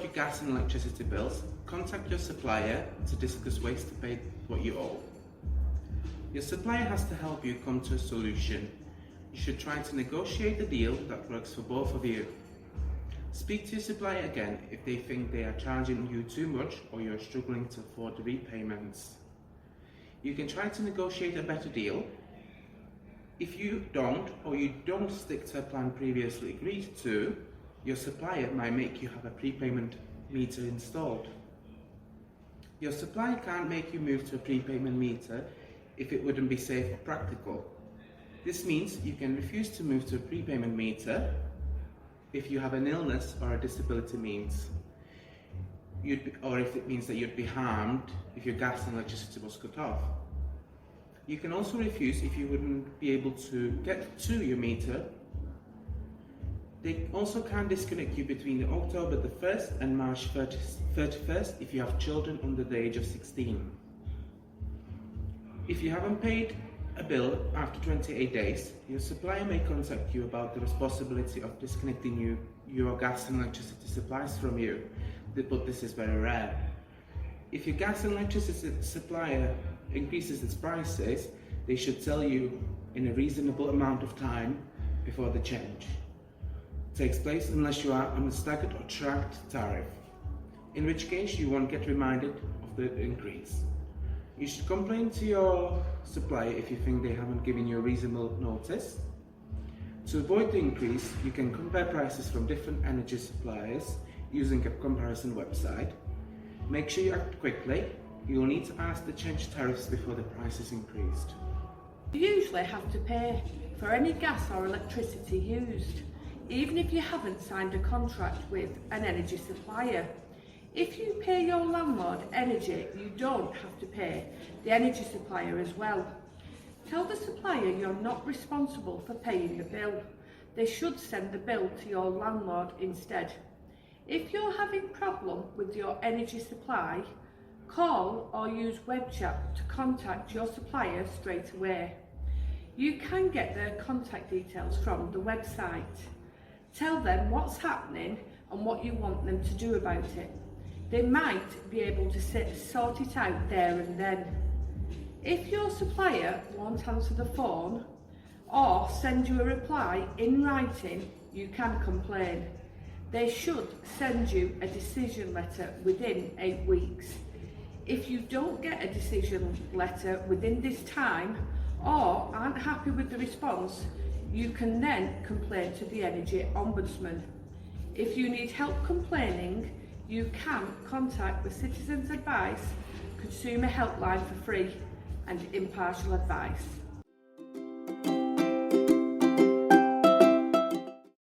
your gas and electricity bills, contact your supplier to discuss ways to pay what you owe. Your supplier has to help you come to a solution. You should try to negotiate a deal that works for both of you. Speak to your supplier again if they think they are charging you too much or you're struggling to afford the repayments. You can try to negotiate a better deal. If you don't, or you don't stick to a plan previously agreed to, your supplier might make you have a prepayment meter installed. Your supplier can't make you move to a prepayment meter if it wouldn't be safe or practical. This means you can refuse to move to a prepayment meter if you have an illness or a disability or if it means that you'd be harmed if your gas and electricity was cut off. You can also refuse if you wouldn't be able to get to your meter. They also can't disconnect you between October the 1st and March 31st if you have children under the age of 16. If you haven't paid a bill after 28 days, your supplier may contact you about the possibility of disconnecting your gas and electricity supplies from you, but this is very rare. If your gas and electricity supplier increases its prices, they should tell you in a reasonable amount of time before the change takes place, unless you are on a staggered or tracked tariff, in which case you won't get reminded of the increase. You should complain to your supplier if you think they haven't given you a reasonable notice. To avoid the increase, you can compare prices from different energy suppliers using a comparison website. Make sure you act quickly. You will need to ask to change tariffs before the price is increased. You usually have to pay for any gas or electricity used, even if you haven't signed a contract with an energy supplier. If you pay your landlord energy, you don't have to pay the energy supplier as well. Tell the supplier you're not responsible for paying the bill. They should send the bill to your landlord instead. If you're having problem with your energy supply, call or use web chat to contact your supplier straight away. You can get their contact details from the website. Tell them what's happening and what you want them to do about it. They might be able to sort it out there and then. If your supplier won't answer the phone or send you a reply in writing, you can complain. They should send you a decision letter within 8 weeks. If you don't get a decision letter within this time or aren't happy with the response, you can then complain to the Energy Ombudsman. If you need help complaining, you can contact the Citizens Advice consumer helpline for free and impartial advice.